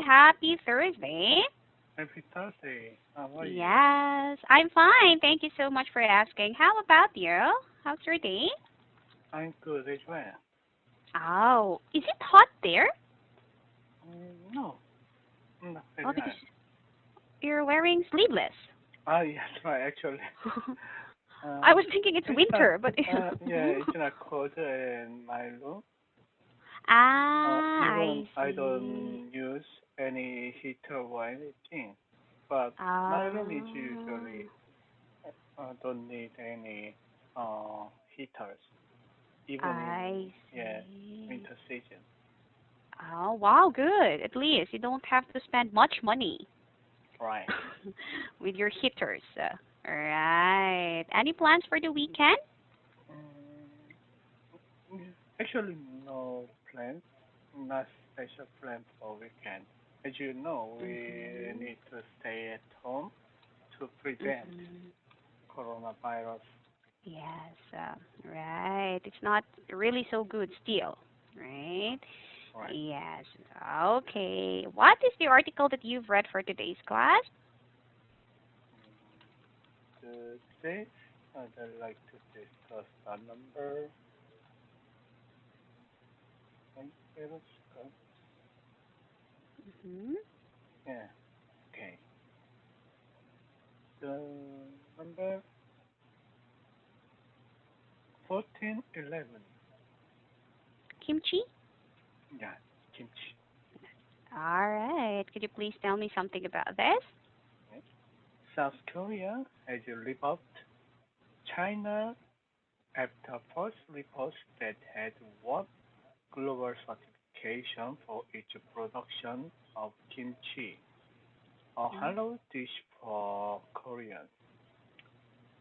Happy Thursday. Happy Thursday. How are you? Yes, I'm fine. Thank you so much for asking. How about you? How's your day? I'm good as well. Oh, is it hot there? No, not very Oh, because hard. you're wearing sleeveless. Yes, right, actually. I Uh, was thinking it's it's not, winter, but yeah, it's not cold in my room. I Even I see. don't use any heater or anything. But my room is Oh, usually don't need any heaters, even in, I yeah, see. winter season. Oh, wow, good. At least you don't have to spend much money Right. with your hitters. Right. Any plans for the weekend? Mm, Actually, no plans, not special plan for weekend. As you know, we Mhm. need to stay at home to prevent Mhm. coronavirus. Yes. Right. It's not really so good still. Right. Right. Yes. Okay. What is the article that you've read for today's class? Today, I'd like to discuss the number. Wait, Mhm. yeah. Okay. The number 1411. Kimchi. Yeah, kimchi. All right. Could you please tell me something about this? Yes. South Korea has revoked China after first reports that had won global certification for its production of kimchi, a Mm. halo dish for Koreans.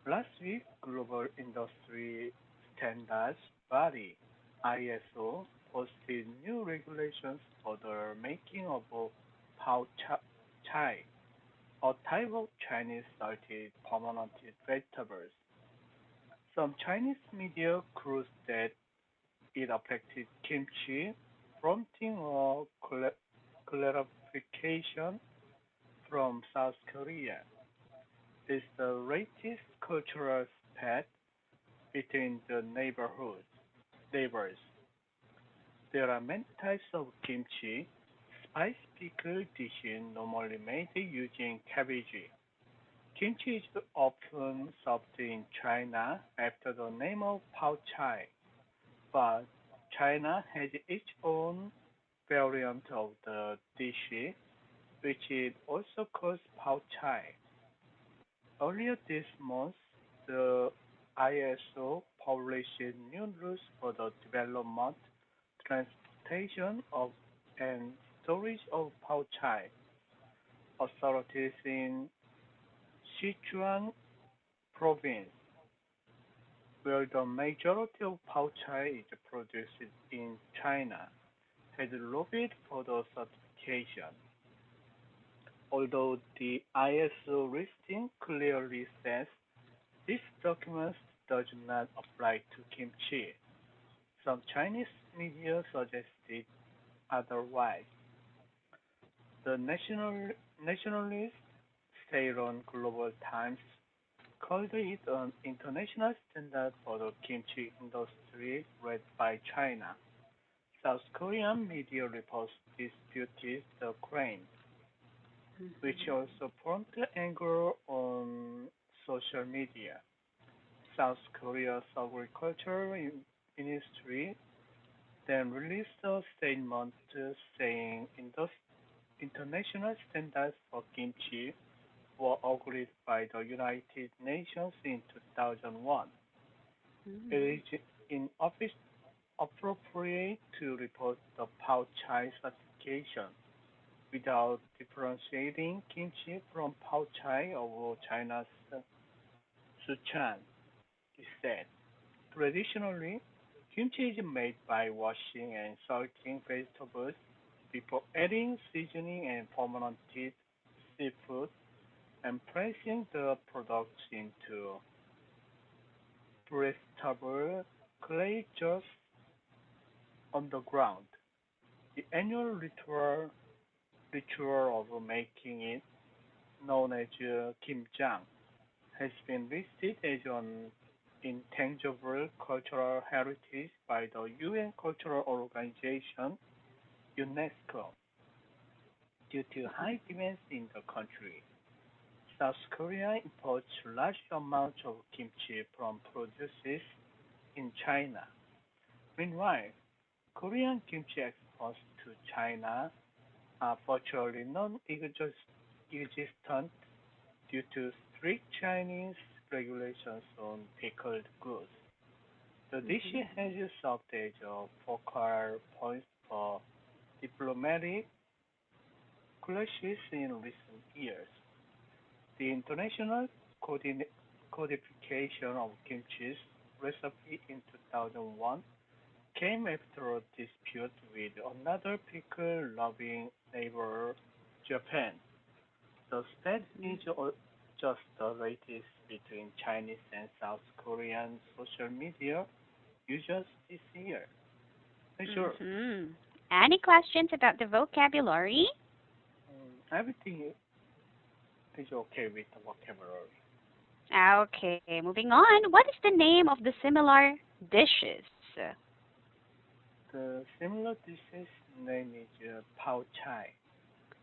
Last week, global industry standards body ISO posted new regulations for the making of pao chai, a type of Chinese salted permanent vegetables. Some Chinese media claimed that it affected kimchi, prompting a clarification from South Korea. It's the latest cultural spat between the neighbors. There are many types of kimchi, spice pickle dishes normally made using cabbage. Kimchi is often served in China after the name of Pao Chai, but China has its own variant of the dish, which is also called Pao Chai. Earlier this month, the ISO published new rules for the development, transportation of, and storage of Pao Chai. Authorities in Sichuan province, where the majority of Pao Chai is produced in China, has lobbied for the certification. Although the ISO listing clearly says this document does not apply to kimchi, some Chinese media suggested otherwise. The nationalist state-run Global Times called it an international standard for the kimchi industry led by China. South Korean media reports disputed the claims, which Mhm. also prompted anger on social media. South Korea's agriculture ministry then released a statement saying international standards for kimchi were agreed by the United Nations in 2001. Mhm. It is inappropriate to report the Pao Chai certification without differentiating kimchi from Pao Chai of China's Sichuan, he said. Traditionally, kimchi is made by washing and salting vegetables before adding seasoning and fermented seafood and placing the products into breathable clay just on the ground. The annual ritual ritual of making it, known as kimjang, has been listed as an intangible cultural heritage by the UN Cultural Organization, UNESCO, due to high demands in the country. South Korea imports large amounts of kimchi from producers in China. Meanwhile, Korean kimchi exports to China are virtually non-existent due to strict Chinese regulations on pickled goods. The dish Mm-hmm. has served as a focal point for diplomatic clashes in recent years. The international codification of kimchi's recipe in 2001 came after a dispute with another pickle-loving neighbor, Japan. The spat is just the latest between Chinese and South Korean social media users this year. Sure, Mm-hmm. Any questions about the vocabulary? everything is okay with the vocabulary. Okay, moving on. What is the name of the similar dishes? The similar dishes name is Pao Chai.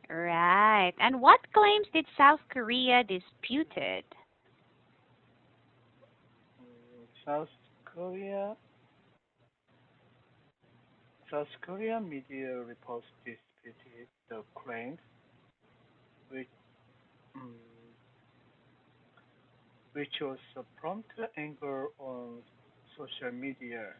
Right. And what claims did South Korea disputed? South Korea South Korean media reports disputed the claims, which mm, which was prompted anger on social media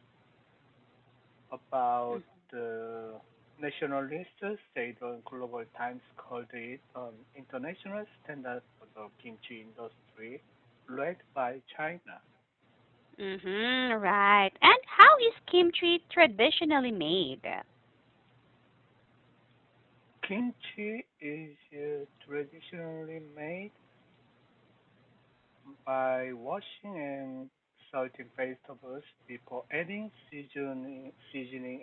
about the nationalists said on Global Times called it an international standard for the kimchi industry led by China. Mm-hmm, right. And how is kimchi traditionally made? Kimchi is traditionally made by washing and salting vegetables before adding seasoning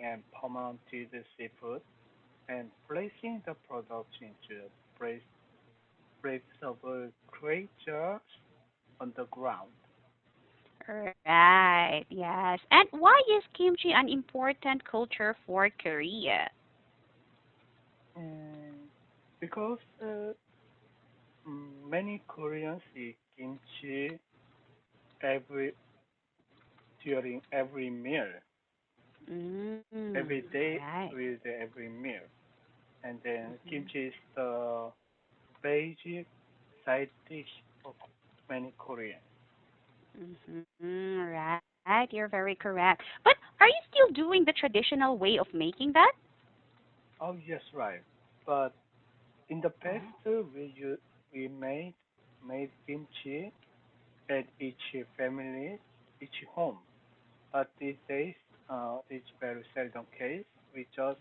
and fermented seafood and placing the products into braised breathable clay jars on the ground. Right, yes. And why is kimchi an important culture for Korea? Mm, because many Koreans eat kimchi every during every meal, Mm, every day right. with every meal, and then kimchi is the basic side dish for many Koreans. Mm-hmm, right, you're very correct. But are you still doing the traditional way of making that? Oh yes, right. But in the past, Oh. we made kimchi at each family, each home. But these days, it's very seldom case. We just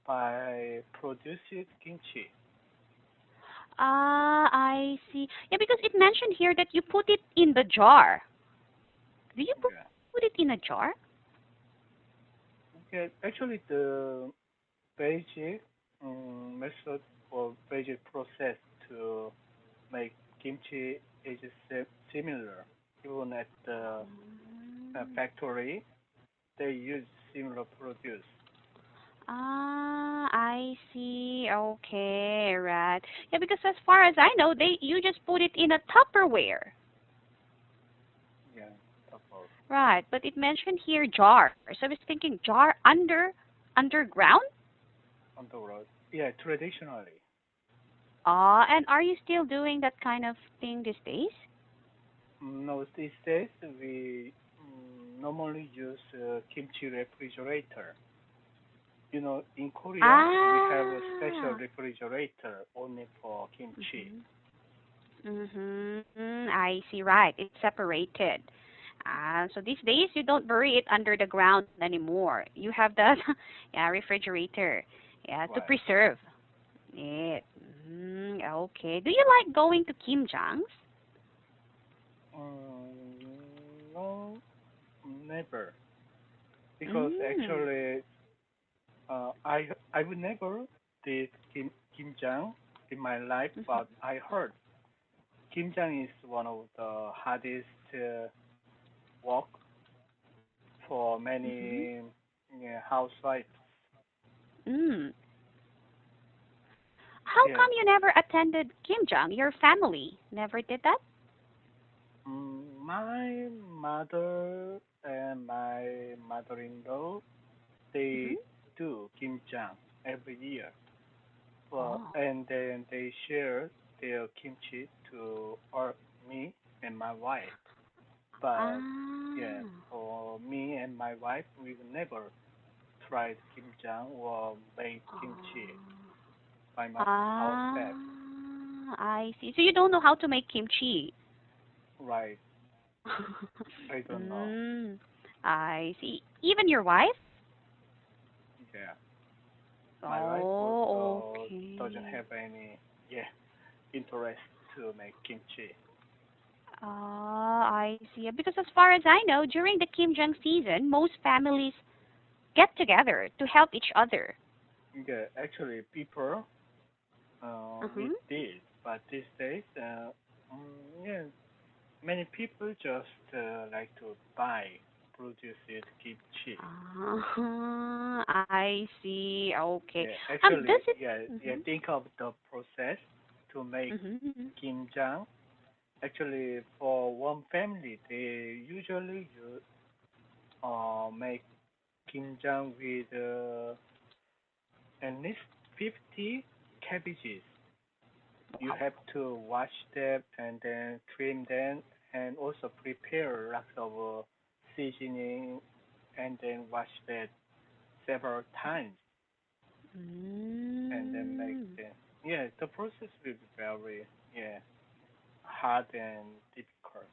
buy produced kimchi. Ah, I see. Yeah, because it mentioned here that you put it in the jar. Do you Yeah. put it in a jar? Yeah. Actually, the basic method or basic process to make kimchi is similar. Even at the Mm. factory, they use similar produce. Ah, I see. Okay, right. Yeah, because as far as I know, they you just put it in a Tupperware. Yeah, suppose Right, but it mentioned here jar. So I was thinking jar underground? on the road. Yeah, traditionally. Ah, and are you still doing that kind of thing these days? No, these days we normally use kimchi refrigerator. You know, in Korea we have a special Ah. refrigerator only for kimchi. Mhm. Mhm. I see. Right. It's separated. So these days you don't bury it under the ground anymore. You have that, yeah, refrigerator, yeah, to Right. preserve it. Okay. Do you like going to Kim Jong's? No, never. Because Mm. actually, I would never did kimjang in my life, Mhm. but I heard kimjang is one of the hardest work for Mhm. many, yeah, housewives. Mm. How Yeah, come you never attended Kimjang? Your family never did that? my mother and my mother-in-law, Mhm. they do kimjang every year. Well, Oh. and then they share their kimchi to me and my wife. But yeah, Ah. for me and my wife, we've never tried kimjang or made kimchi Oh. by Ah. ourselves. I see. So you don't know how to make kimchi. Right? I don't know. Mm. I see. Even your wife? Yeah, my wife Oh, also doesn't okay. have any, yeah, interest to make kimchi. Ah, I see. Because as far as I know, during the Kimjang season, most families get together to help each other. Yeah, actually, people we Uh-huh. did, but these days, yeah, many people just like to buy produced kimchi. I see. Okay. Yeah, Does actually, it? yeah, yeah. Mhm. Think of the process to make Mhm. kimjang. Actually, for one family, they usually use make kimjang with at least 50 cabbages. You Wow. have to wash them and then trim them and also prepare lots of seasoning and then wash that several times and then make Mm. them. Yeah, the process will be very, yeah, hard and difficult.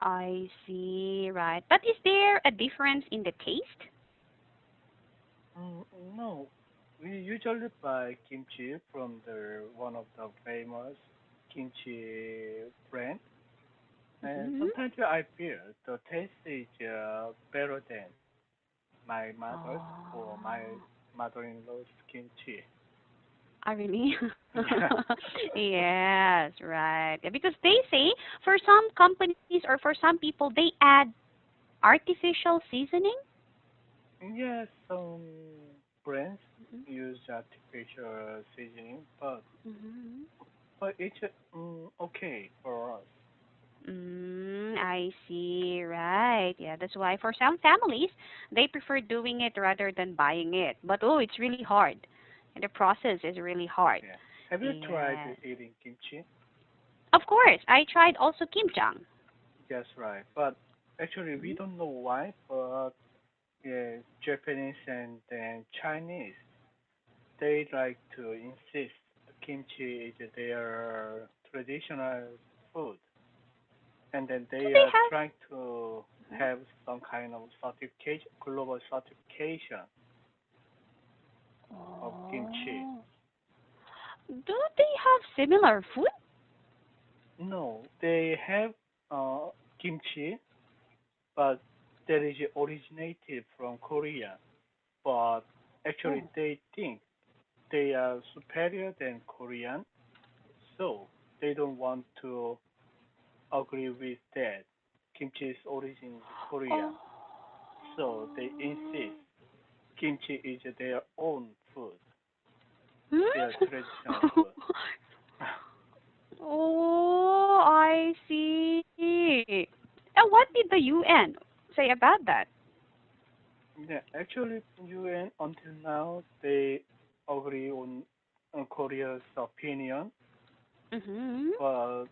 I see. Right. But is there a difference in the taste? Mm, no, we usually buy kimchi from the one of the famous kimchi brand, and Mhm. sometimes I feel the taste is better than my mother's or my Oh. mother-in-law's kimchi. I really? Yeah. Yes, right. Yeah, because they say for some companies or for some people they add artificial seasoning. Yes, some brands Mhm. use artificial seasoning, but Mhm. it's okay for us. I see. Right. Yeah, that's why for some families, they prefer doing it rather than buying it. But oh, it's really hard. And the process is really hard. Yeah. Have you tried Yes. eating kimchi? Of course, I tried also kimjang. Yes, right. But actually, we Mhm. don't know why, but yeah, Japanese and then Chinese, they like to insist kimchi is their traditional food, and then Do they they are have? trying to Mhm. have some kind of certification, global certification of kimchi. Oh. Do they have similar food? No, they have kimchi, but that is originated from Korea. But actually, Oh. they think they are superior than Korean, so they don't want to agree with that. Kimchi's origin is Korea, Oh. so they insist kimchi is their own food, their Hmm? traditional food. Oh, I see. And what did the UN say about that? Yeah, actually, UN until now they agree on Korea's opinion, Mm-hmm. but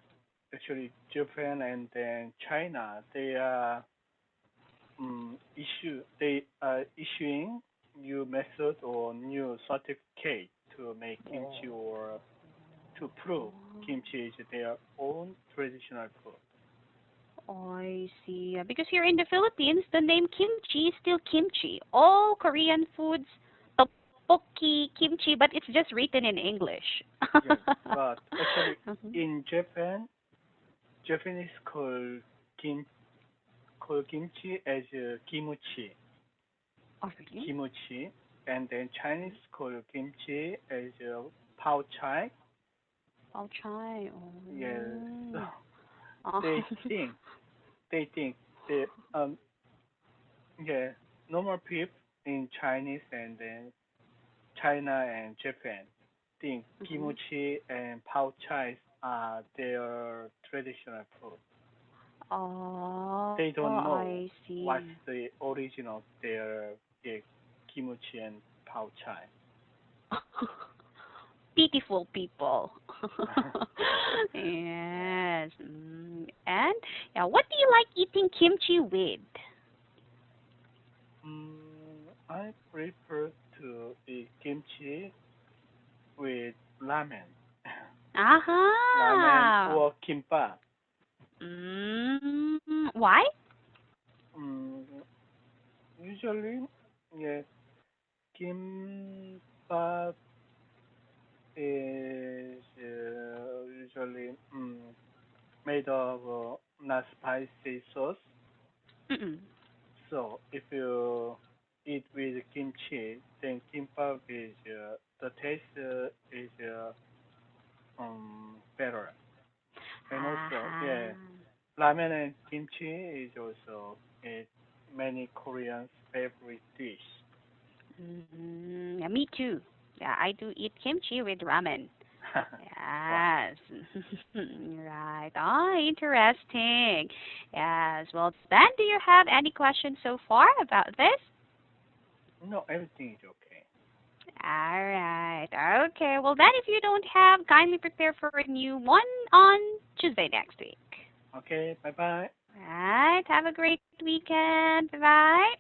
actually Japan and then China they are issuing new method or new certificate to make kimchi or to prove kimchi is their own traditional food. I see. Because here in the Philippines, the name kimchi is still kimchi. All Korean foods, tteokbokki, kimchi, but it's just written in English. Yes, but actually Mhm. in Japan, Japanese call kimchi as Oh, really? kimchi, and then Chinese call kimchi as pao chai. Pao chai. Yes. So Oh. Oh. they think they think they yeah, normal people in Chinese and then China and Japan think Mhm. kimchi and pao chai are their traditional food. Oh, They don't know I what's see. the origin of their yeah, kimchi and pao chai. Beautiful people. Yes. And yeah, what do you like eating kimchi with? I prefer to eat kimchi with ramen, ramen Aha. or kimbap. Why? Mm, usually, yeah, kimbap is usually made of not spicy sauce. Mm-mm. So if you eat with kimchi, then kimbap is the taste is better. And also, Aha. yeah, ramen and kimchi is also many Koreans' favorite dish. Yeah, me too. Yeah, I do eat kimchi with ramen. Wow. Yes. Right. Ah, interesting. Yes. Well, Ben, do you have any questions so far about this? No, everything is okay. All right. Okay. Well, then, if you don't have, kindly prepare for a new one on Tuesday next week. Okay, bye bye. All right. Have a great weekend. Bye bye.